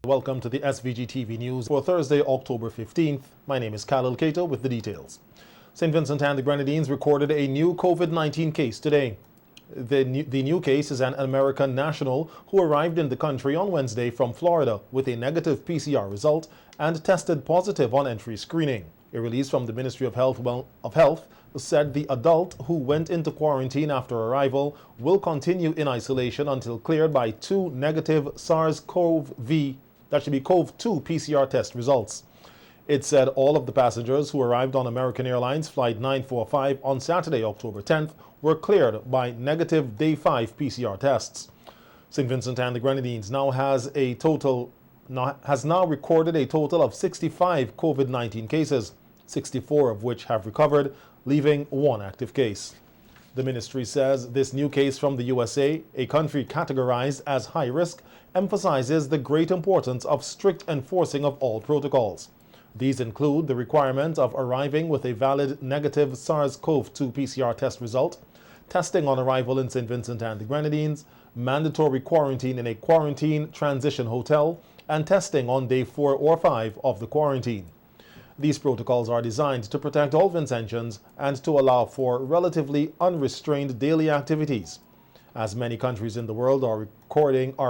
Welcome to the SVG-TV news for Thursday, October 15th. My name is Khalil Cato with the details. St. Vincent and the Grenadines recorded a new COVID-19 case today. The new case is an American national who arrived in the country on Wednesday from Florida with a negative PCR result and tested positive on entry screening. A release from the Ministry of Health said the adult who went into quarantine after arrival will continue in isolation until cleared by 2 negative SARS-CoV-2 PCR test results. It said all of the passengers who arrived on American Airlines Flight 945 on Saturday, October 10th, were cleared by negative Day 5 PCR tests. St. Vincent and the Grenadines has now recorded a total of 65 COVID-19 cases, 64 of which have recovered, leaving 1 active case. The ministry says this new case from the USA, a country categorized as high risk, emphasizes the great importance of strict enforcing of all protocols. These include the requirement of arriving with a valid negative SARS-CoV-2 PCR test result, testing on arrival in St. Vincent and the Grenadines, mandatory quarantine in a quarantine transition hotel, and testing on day 4 or 5 of the quarantine. These protocols are designed to protect all Vincentians and to allow for relatively unrestrained daily activities. As many countries in the world are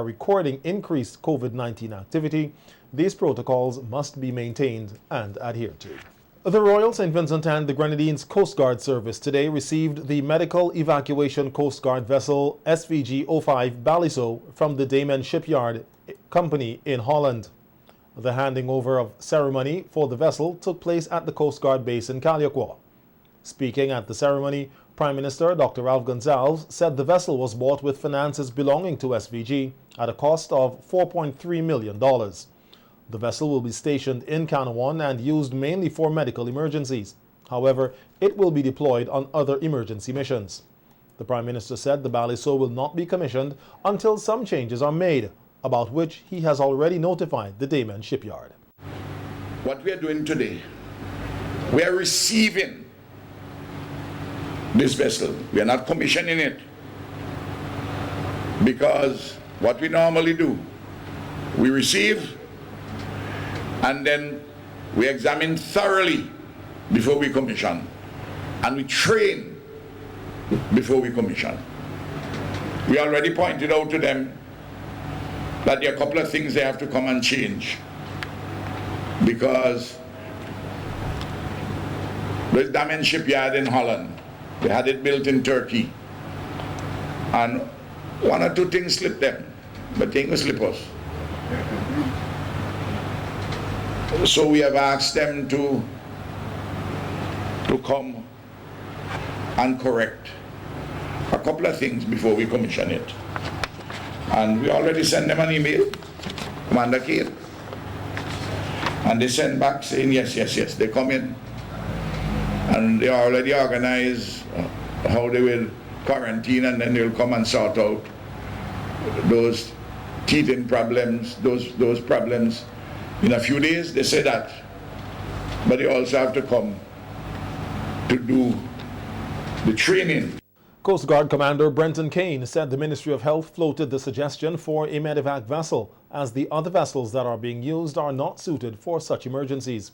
recording increased COVID-19 activity, these protocols must be maintained and adhered to. The Royal St. Vincent and the Grenadines Coast Guard Service today received the Medical Evacuation Coast Guard vessel SVG-05 Baliso from the Damen Shipyard Company in Holland. The handing over of ceremony for the vessel took place at the Coast Guard base in Caliacqua. Speaking at the ceremony, Prime Minister Dr. Ralph Gonsalves said the vessel was bought with finances belonging to SVG at a cost of $4.3 million. The vessel will be stationed in Canawan and used mainly for medical emergencies. However, it will be deployed on other emergency missions. The Prime Minister said the Baliso will not be commissioned until some changes are made, about which he has already notified the Damen Shipyard. What we are doing today, we are receiving this vessel. We are not commissioning it, because what we normally do, we receive and then we examine thoroughly before we commission, and we train before we commission. We already pointed out to them that there are a couple of things they have to come and change, because there's Damen Shipyard in Holland. They had it built in Turkey, and 1 or 2 things slipped them, but they will slip us. So we have asked them to come and correct a couple of things before we commission it. And we already sent them an email, Commander Kate, and they sent back saying yes, they come in. And they already organized how they will quarantine, and then they'll come and sort out those teething problems, those problems in a few days. They say that, but they also have to come to do the training. Coast Guard Commander Brenton Kane said the Ministry of Health floated the suggestion for a medevac vessel, as the other vessels that are being used are not suited for such emergencies.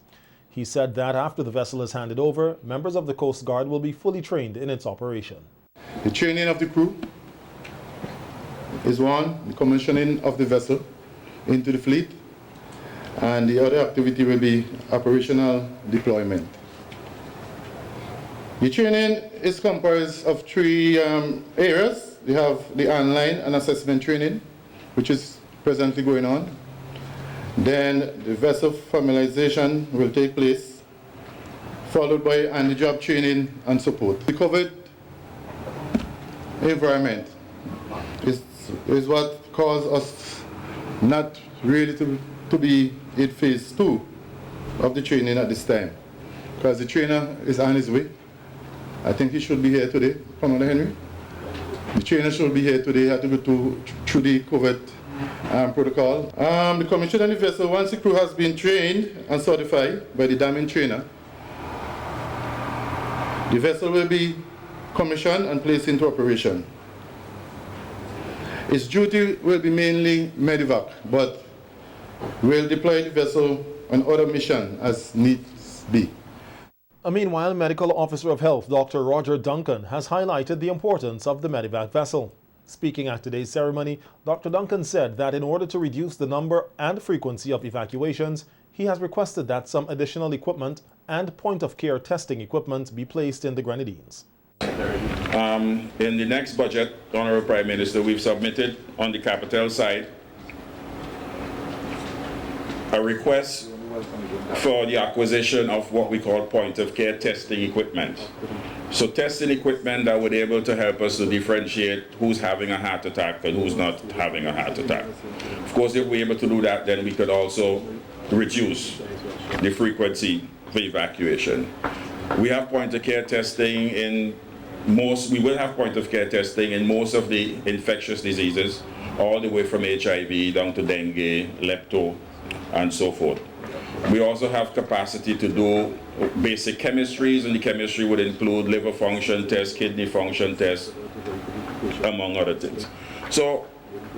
He said that after the vessel is handed over, members of the Coast Guard will be fully trained in its operation. The training of the crew is one, the commissioning of the vessel into the fleet, and the other activity will be operational deployment. The training is comprised of 3 areas. We have the online and assessment training, which is presently going on. Then the vessel familiarization will take place, followed by on-the-job training and support. The COVID environment is what caused us not really to be in phase 2 of the training at this time, because the trainer is on his way. I think he should be here today, Commander Henry. The trainer should be here today. He had to go through the COVID protocol. The commission on the vessel, once the crew has been trained and certified by the damming trainer, the vessel will be commissioned and placed into operation. Its duty will be mainly medevac, but We'll deploy the vessel on other mission as needs be. Meanwhile, Medical Officer of Health Dr. Roger Duncan has highlighted the importance of the Medevac vessel. Speaking at today's ceremony, Dr. Duncan said that in order to reduce the number and frequency of evacuations, he has requested that some additional equipment and point-of-care testing equipment be placed in the Grenadines. In the next budget, Honorable Prime Minister, we've submitted on the capital side a request for the acquisition of what we call point-of-care testing equipment. So testing equipment that would be able to help us to differentiate who's having a heart attack and who's not having a heart attack. Of course, if we're able to do that, then we could also reduce the frequency for evacuation. We have point-of-care testing in we will have point-of-care testing in most of the infectious diseases, all the way from HIV down to dengue, lepto, and so forth. We also have capacity to do basic chemistries, and the chemistry would include liver function tests, kidney function tests, among other things. So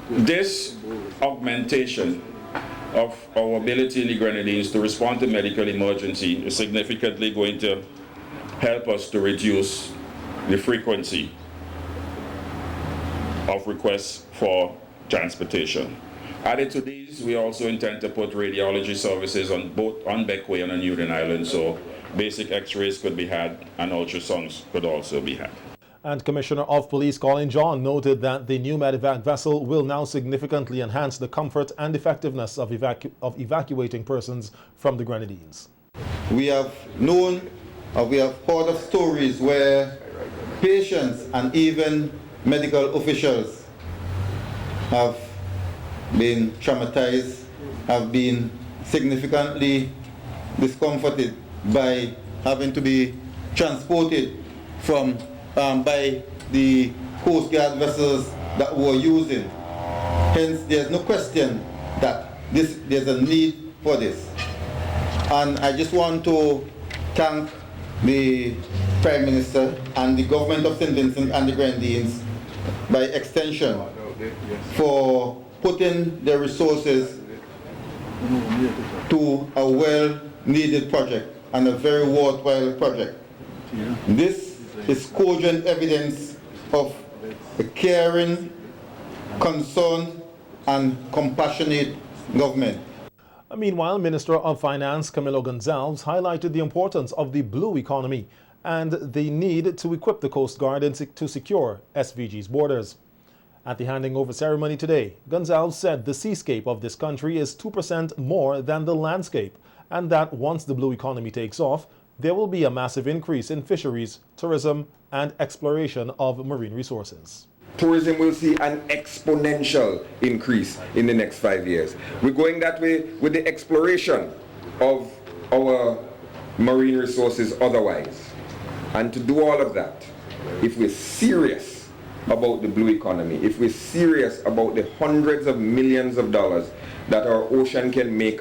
this augmentation of our ability in the Grenadines to respond to medical emergency is significantly going to help us to reduce the frequency of requests for transportation. Added to these, we also intend to put radiology services on both on Bequia and on Union Island, so basic x-rays could be had and ultrasounds could also be had. And Commissioner of Police Colin John noted that the new Medevac vessel will now significantly enhance the comfort and effectiveness of evacuating persons from the Grenadines. We have known, we have heard of stories where patients and even medical officials have been traumatized, have been significantly discomforted by having to be transported from by the Coast Guard vessels that we're using. Hence, there's no question that there's a need for this. And I just want to thank the Prime Minister and the government of St. Vincent and the Grenadines by extension for putting their resources to a well-needed project and a very worthwhile project. This is cogent evidence of a caring, concerned, and compassionate government. Meanwhile, Minister of Finance Camilo Gonzalez highlighted the importance of the blue economy and the need to equip the Coast Guard to secure SVG's borders. At the handing over ceremony today, Gonzalez said the seascape of this country is 2% more than the landscape, and that once the blue economy takes off, there will be a massive increase in fisheries, tourism, and exploration of marine resources. Tourism will see an exponential increase in the next 5 years. We're going that way with the exploration of our marine resources otherwise. And to do all of that, if we're serious about the blue economy, if we're serious about the hundreds of millions of dollars that our ocean can make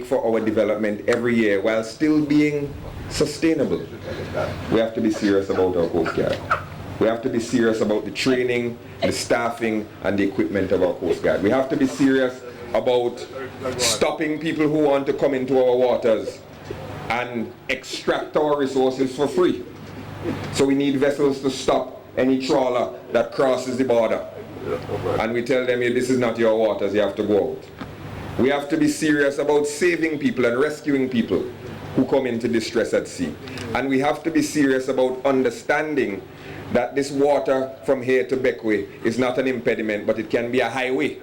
for our development every year while still being sustainable, we have to be serious about our Coast Guard. We have to be serious about the training, the staffing, and the equipment of our Coast Guard. We have to be serious about stopping people who want to come into our waters and extract our resources for free. So we need vessels to stop any trawler that crosses the border. And we tell them, hey, this is not your waters, you have to go out. We have to be serious about saving people and rescuing people who come into distress at sea. And we have to be serious about understanding that this water from here to Bequia is not an impediment, but it can be a highway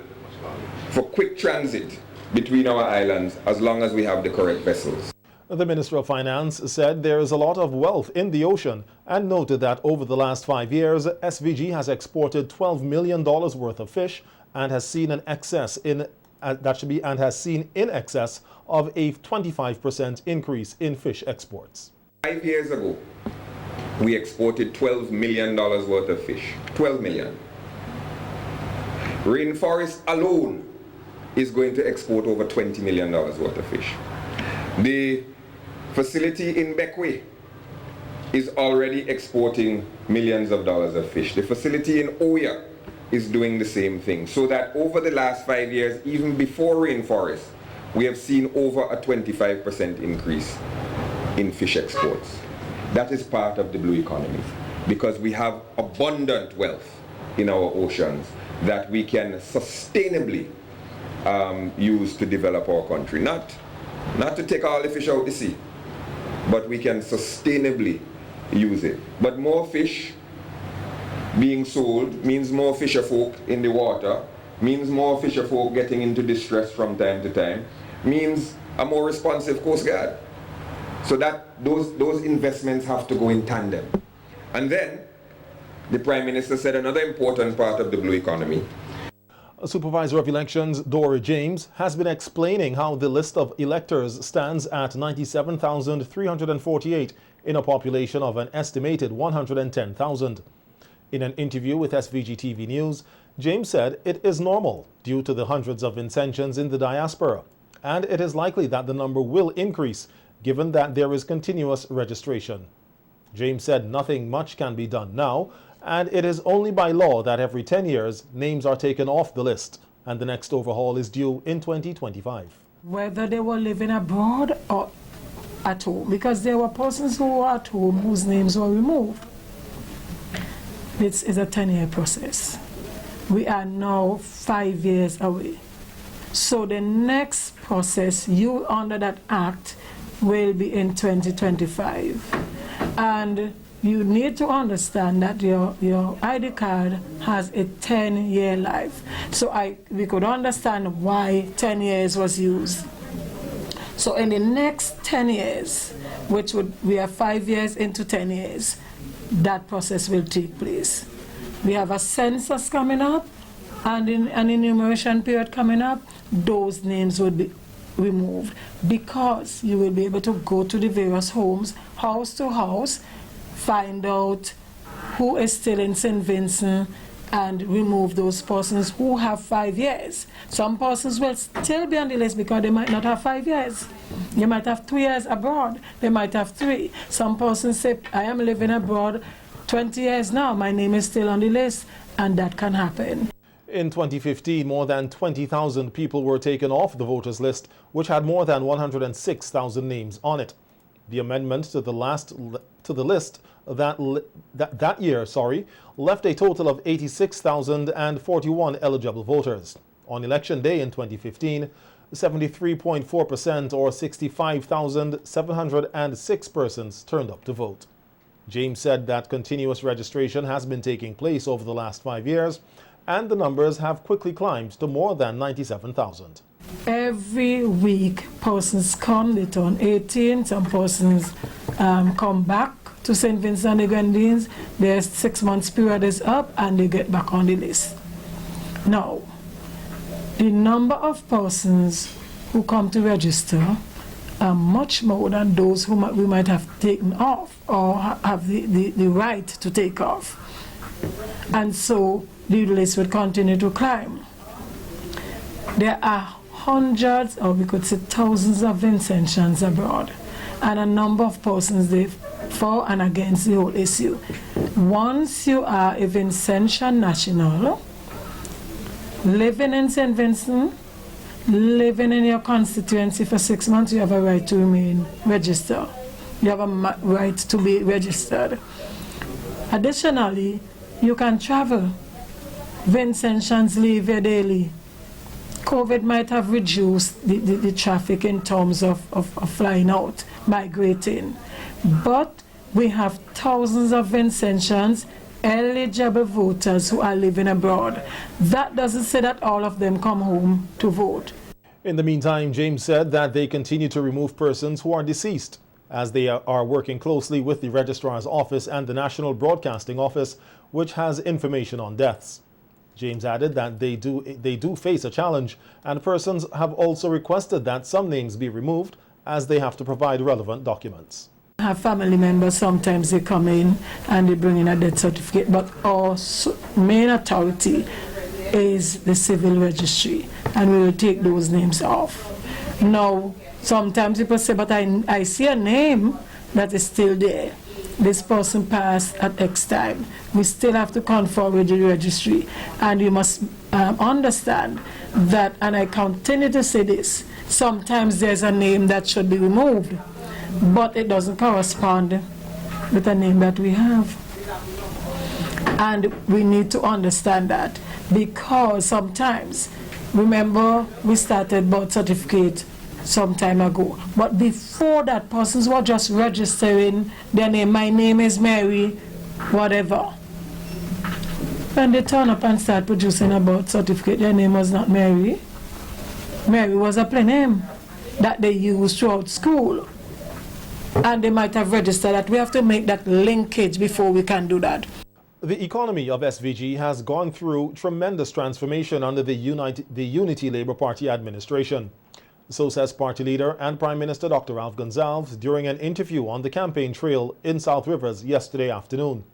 for quick transit between our islands as long as we have the correct vessels. The Minister of Finance said there is a lot of wealth in the ocean and noted that over the last 5 years, SVG has exported $12 million worth of fish and has seen an excess in has seen in excess of a 25% increase in fish exports. 5 years ago, we exported $12 million worth of fish. 12 million. Rainforest alone is going to export over $20 million worth of fish. The facility in Bequia is already exporting millions of dollars of fish. The facility in Oya is doing the same thing. So that over the last 5 years, even before rainforest, we have seen over a 25% increase in fish exports. That is part of the blue economy, because we have abundant wealth in our oceans that we can sustainably use to develop our country. Not to take all the fish out the sea, but we can sustainably use it. But more fish being sold means more fisher folk in the water, means more fisher folk getting into distress from time to time, means a more responsive Coast Guard. So that those investments have to go in tandem. And then the Prime Minister said another important part of the blue economy. Supervisor of Elections Dora James has been explaining how the list of electors stands at 97,348 in a population of an estimated 110,000. In an interview with SVG-TV News, James said it is normal due to the hundreds of Vincentians in the diaspora, and it is likely that the number will increase given that there is continuous registration. James said nothing much can be done now, and it is only by law that every 10 years names are taken off the list, and the next overhaul is due in 2025. Whether they were living abroad or at home, because there were persons who were at home whose names were removed. This is a 10-year process. We are now 5 years away. So the next process, you under that act, will be in 2025. And you need to understand that your ID card has a 10-year life. So we could understand why 10 years was used. So in the next 10 years, we are 5 years into 10 years, that process will take place. We have a census coming up and an enumeration period coming up. Those names will be removed because you will be able to go to the various homes, house to house, find out who is still in St. Vincent and remove those persons who have 5 years. Some persons will still be on the list because they might not have 5 years. They might have 2 years abroad. They might have 3. Some persons say, I am living abroad 20 years now, my name is still on the list, and that can happen. In 2015, more than 20,000 people were taken off the voters list, which had more than 106,000 names on it. The amendment to the list that year left a total of 86,041 eligible voters. On election day in 2015, 73.4% or 65,706 persons turned up to vote. James said that continuous registration has been taking place over the last 5 years, and the numbers have quickly climbed to more than 97,000. Every week, persons come, they turn 18, some persons come back to St. Vincent and the Grenadines, their 6 months period is up and they get back on the list. Now, the number of persons who come to register are much more than those who we might have taken off or have the right to take off. And so the list will continue to climb. There are hundreds, or we could say thousands of Vincentians abroad, and a number of persons they for and against the whole issue. Once you are a Vincentian national, living in St. Vincent, living in your constituency for 6 months, you have a right to remain registered. You have a right to be registered. Additionally, you can travel. Vincentians leave here daily. COVID might have reduced the traffic in terms of flying out, migrating. But we have thousands of Vincentians, eligible voters who are living abroad. That doesn't say that all of them come home to vote. In the meantime, James said that they continue to remove persons who are deceased, as they are working closely with the Registrar's Office and the National Broadcasting Office, which has information on deaths. James added that they do face a challenge, and persons have also requested that some names be removed as they have to provide relevant documents. I have family members, sometimes they come in and they bring in a death certificate, but our main authority is the civil registry, and we will take those names off. Now, sometimes people say, but I see a name that is still there. this person passed at X time. We still have to confirm with the registry. And you must understand that, and I continue to say this, sometimes there's a name that should be removed, but it doesn't correspond with the name that we have. And we need to understand that, because sometimes, remember we started birth certificate some time ago, but before that, persons were just registering their name. My name is Mary, whatever. When they turn up and start producing a birth certificate, their name was not Mary. Mary was a plain name that they used throughout school. And they might have registered that. We have to make that linkage before we can do that. The economy of SVG has gone through tremendous transformation under the Unity Labour Party administration. So says party leader and Prime Minister Dr. Ralph Gonsalves during an interview on the campaign trail in South Rivers yesterday afternoon.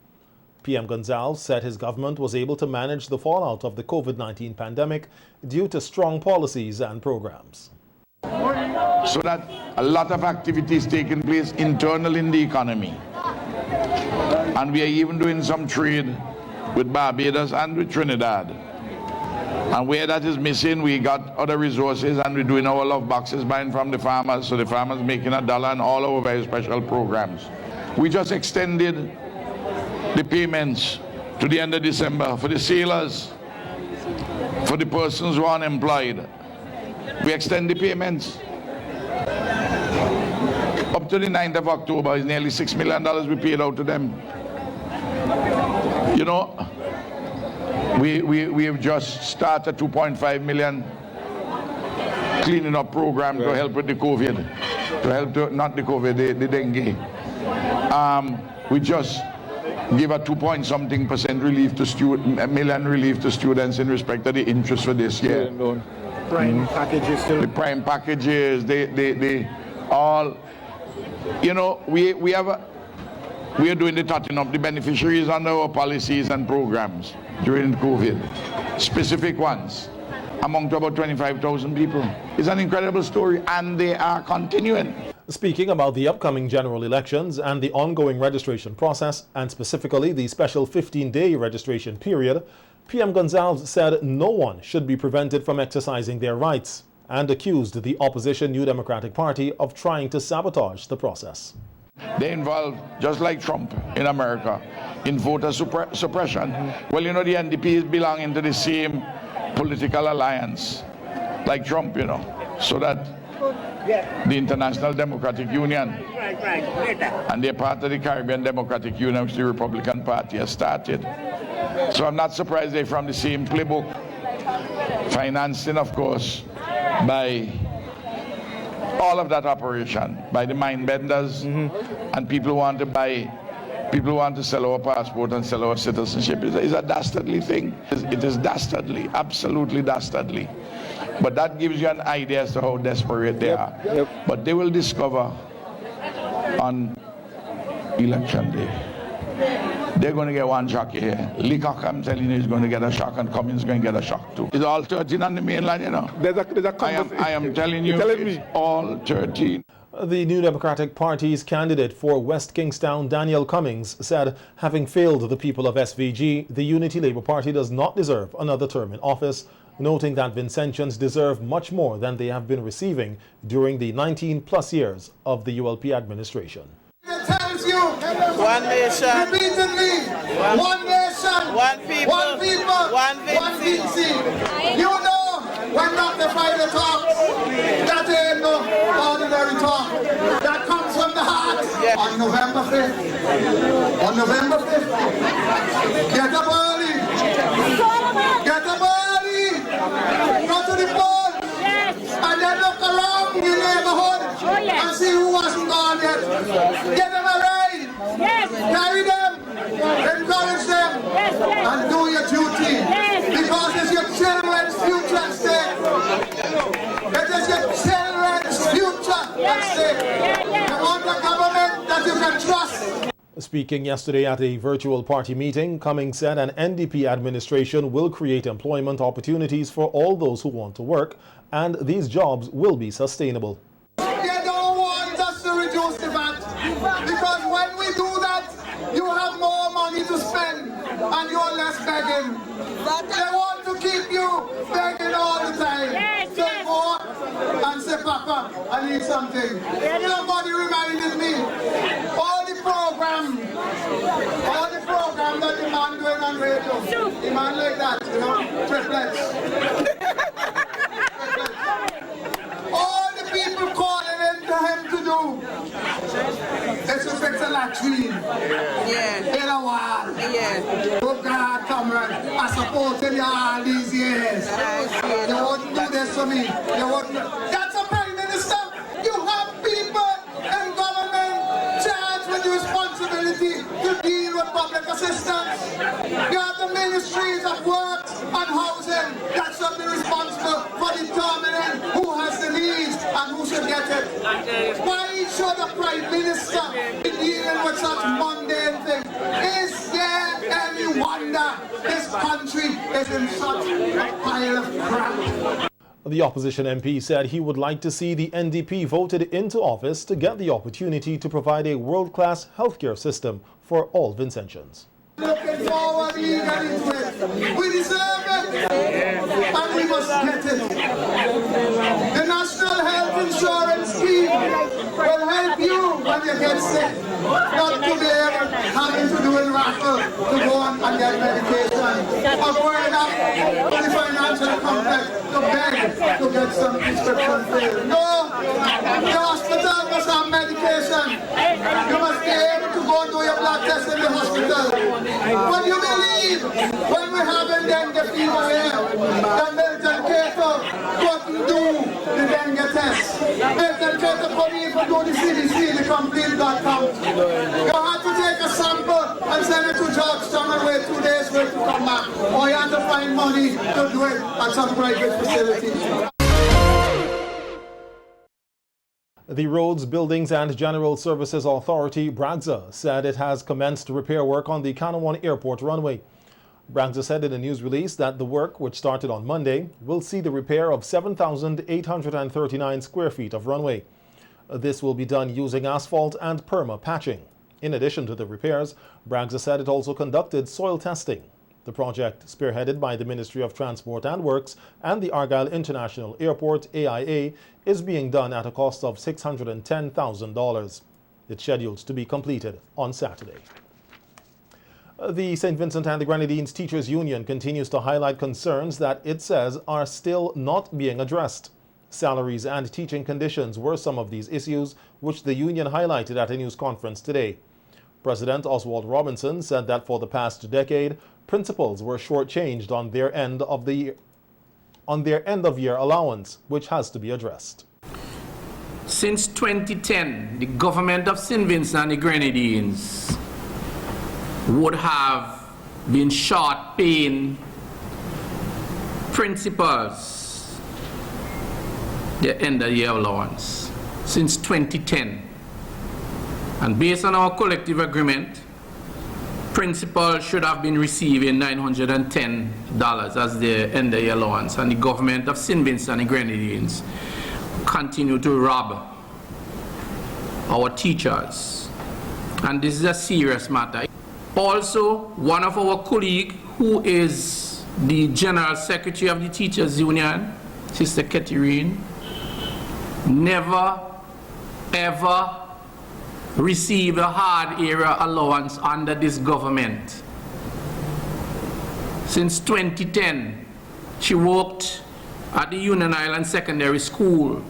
PM Gonsalves said his government was able to manage the fallout of the COVID-19 pandemic due to strong policies and programs. So that a lot of activities taking place internal in the economy. And we are even doing some trade with Barbados and with Trinidad. And where that is missing, we got other resources, and we're doing our love boxes, buying from the farmers, so the farmers making $1 and all our very special programs. We just extended the payments to the end of December for the sailors, for the persons who are unemployed. We extend the payments. Up to the 9th of October is nearly $6 million we paid out to them. You know, we have just started 2.5 million cleaning up program to help with the COVID, to help to, not the COVID, the dengue. We just give a 2-point-something% relief to $1 million relief to students in respect of the interest for this year. Prime packages still. The prime packages, they all, you know, we are doing the totting up the beneficiaries under our policies and programs during COVID, specific ones, among to about 25,000 people. It's an incredible story, and they are continuing. Speaking about the upcoming general elections and the ongoing registration process, and specifically the special 15-day registration period, PM Gonsalves said no one should be prevented from exercising their rights, and accused the opposition New Democratic Party of trying to sabotage the process. They're involved, just like Trump in America, in voter suppression. Well, you know, the NDP is belonging to the same political alliance, like Trump, you know, so that the International Democratic Union, and they're part of the Caribbean Democratic Union, which the Republican Party has started. So I'm not surprised they're from the same playbook, financing, of course, by all of that operation, by the mind benders, and people who want to buy, people who want to sell our passport and sell our citizenship. It's a dastardly thing. It is dastardly, absolutely dastardly. But that gives you an idea as to how desperate they are. But they will discover on election day. They're going to get one shock here. Leacock, I'm telling you, is going to get a shock, and Cummins is going to get a shock too. It's all 13 on the mainland, you know. I am telling you, it's all 13. The New Democratic Party's candidate for West Kingstown, Daniel Cummings, said having failed the people of SVG, the Unity Labour Party does not deserve another term in office, noting that Vincentians deserve much more than they have been receiving during the 19+ years of the ULP administration. It tells you, one nation, repeatedly, one nation, one people, one Vinci. You know, when Dr. Friday talks, that ain't no ordinary talk. That comes from the heart. On November 5th, get up early, go to the poll, and then look around your neighborhood and see who hasn't gone yet. Get them a ride, carry them, encourage them, and do your duty, because it's your children's future at stake. It is your children's future at stake. You want a government that you can trust. Speaking yesterday at a virtual party meeting, Cummings said an NDP administration will create employment opportunities for all those who want to work, and these jobs will be sustainable. They don't want us to reduce the VAT, because when we do that, You have more money to spend and you're less begging. They want to keep you begging all the time. So go and say, Papa, I need something. Somebody reminded me, all the program that the man doing on radio, the man like that, you know, triplets. All the people calling in to him to do. It's to fix a latrine. In a while. Oh God, comrade, I supported you all these years. You wouldn't do this for me. You wouldn't. That's a prime minister. You have people in government charged with the responsibility to deal with public assistance. You have the ministries of works and housing that should be responsible for determining who has the needs and who should get it. Why should the Prime Minister be dealing with such mundane things? Is there any wonder this country is in such a pile of crap? The opposition MP said he would like to see the NDP voted into office to get the opportunity to provide a world-class healthcare system for all Vincentians. Looking forward eagerly to it. We deserve it, and we must get it. The National Health Insurance Scheme will help you when you get sick, not to be having to do a raffle to go on and get medication, or going up to the financial complex to beg to get some prescription filled. No, the hospital must have medication. You must be able to go and do your blood test in the hospital. When you believe, when we're having dengue fever here, that Milton Cato couldn't do the dengue test. Milton Cato couldn't even do the CDC, the complete blood count. You had to take a sample and send it to Georgetown and wait 2 days for it to come back. Or you had to find money to do it at some private facility. The Roads, Buildings and General Services Authority, BRAGZA, said it has commenced repair work on the Kanawha Airport runway. BRAGZA said in a news release that the work, which started on Monday, will see the repair of 7,839 square feet of runway. This will be done using asphalt and perma patching. In addition to the repairs, BRAGZA said it also conducted soil testing. The project, spearheaded by the Ministry of Transport and Works and the Argyle International Airport, AIA, is being done at a cost of $610,000. It's scheduled to be completed on Saturday. The St. Vincent and the Grenadines Teachers Union continues to highlight concerns that it says are still not being addressed. Salaries and teaching conditions were some of these issues, which the union highlighted at a news conference today. President Oswald Robinson said that for the past decade, principals were shortchanged on their end of year allowance, which has to be addressed. Since 2010, the government of St. Vincent and the Grenadines would have been short paying principals their end of year allowance since 2010. And based on our collective agreement, principals should have been receiving $910 as their end of year allowance, and the government of St. Vincent and the Grenadines continue to rob our teachers. And this is a serious matter. Also, one of our colleagues, who is the General Secretary of the Teachers Union, Sister Catherine, never ever received a hard area allowance under this government. Since 2010, she worked at the Union Island Secondary School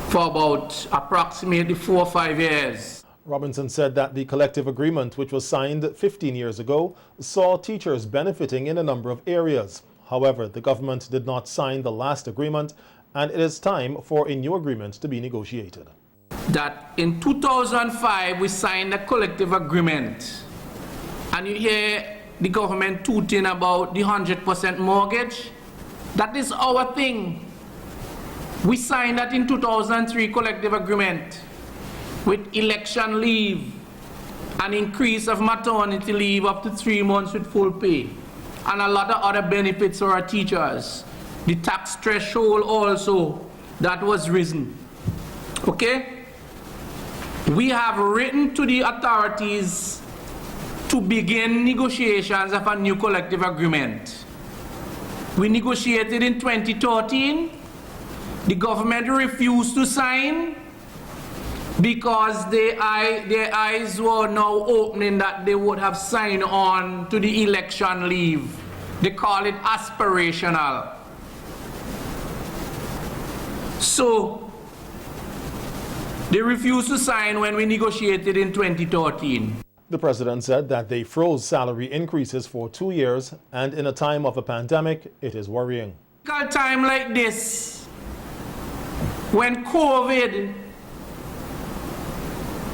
for about approximately 4 or 5 years. Robinson said that the collective agreement, which was signed 15 years ago, saw teachers benefiting in a number of areas. However, the government did not sign the last agreement, and it is time for a new agreement to be negotiated. That in 2005 we signed a collective agreement, and you hear the government tooting about the 100% mortgage. That is our thing. We signed that in 2003 collective agreement with election leave, an increase of maternity leave up to 3 months with full pay, and a lot of other benefits for our teachers. The tax threshold also, that was risen. Okay? We have written to the authorities to begin negotiations of a new collective agreement. We negotiated in 2013. The government refused to sign because their eyes were now opening that they would have signed on to the election leave. They call it aspirational. So they refused to sign when we negotiated in 2013. The president said that they froze salary increases for 2 years, and in a time of a pandemic, it is worrying. At a time like this, when COVID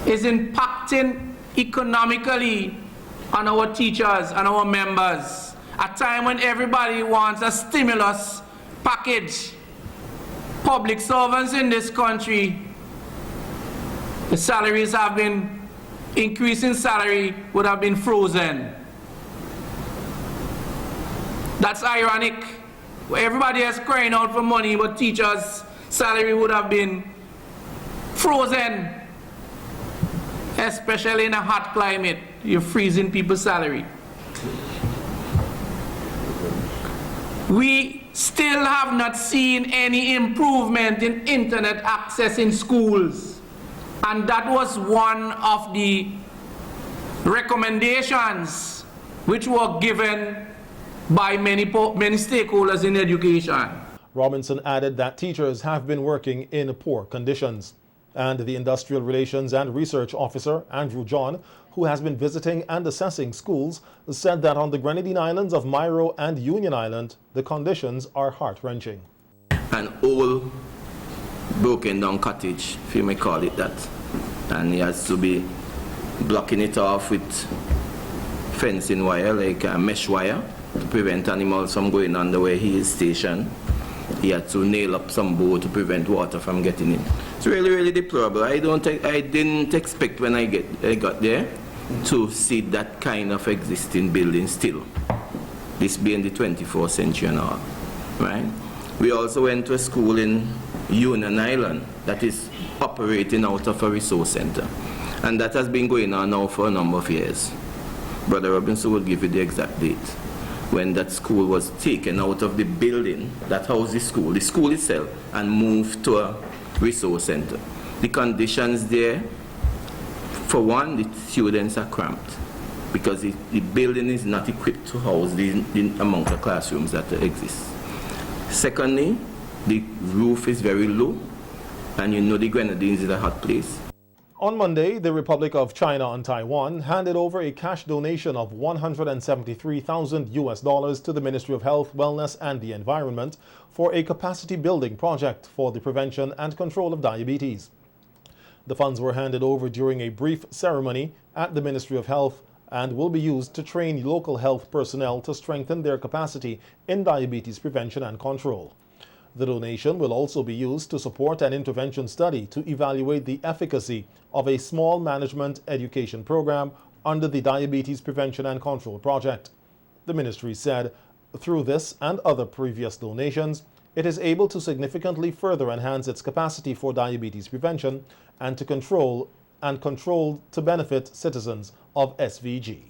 is impacting economically on our teachers and our members, a time when everybody wants a stimulus package, public servants in this country, the salaries have been, increasing salary would have been frozen. That's ironic. Everybody is crying out for money, but teachers' salary would have been frozen. Especially in a hot climate, you're freezing people's salary. We still have not seen any improvement in internet access in schools. And that was one of the recommendations which were given by many stakeholders in education. Robinson added that teachers have been working in poor conditions. And the Industrial Relations and Research Officer, Andrew John, who has been visiting and assessing schools, said that on the Grenadine Islands of Mairo and Union Island, the conditions are heart-wrenching. An old, broken down cottage, if you may call it that. And he has to be blocking it off with fencing wire, like a mesh wire, to prevent animals from going on the way he is stationed. He had to nail up some board to prevent water from getting in. It's really, really deplorable. I didn't expect when I got there to see that kind of existing building still. This being the 24th century and all, right? We also went to a school in Union Island that is operating out of a resource center. And that has been going on now for a number of years. Brother Robinson will give you the exact date when that school was taken out of the building that housed the school itself, and moved to a resource center. The conditions there, for one, the students are cramped because the building is not equipped to house the amount of classrooms that exist. Secondly, the roof is very low, and you know the Grenadines is a hot place. On Monday, the Republic of China and Taiwan handed over a cash donation of $173,000 to the Ministry of Health, Wellness and the Environment for a capacity building project for the prevention and control of diabetes. The funds were handed over during a brief ceremony at the Ministry of Health and will be used to train local health personnel to strengthen their capacity in diabetes prevention and control. The donation will also be used to support an intervention study to evaluate the efficacy of a small management education program under the Diabetes Prevention and Control Project. The ministry said through this and other previous donations, it is able to significantly further enhance its capacity for diabetes prevention and to control to benefit citizens of SVG.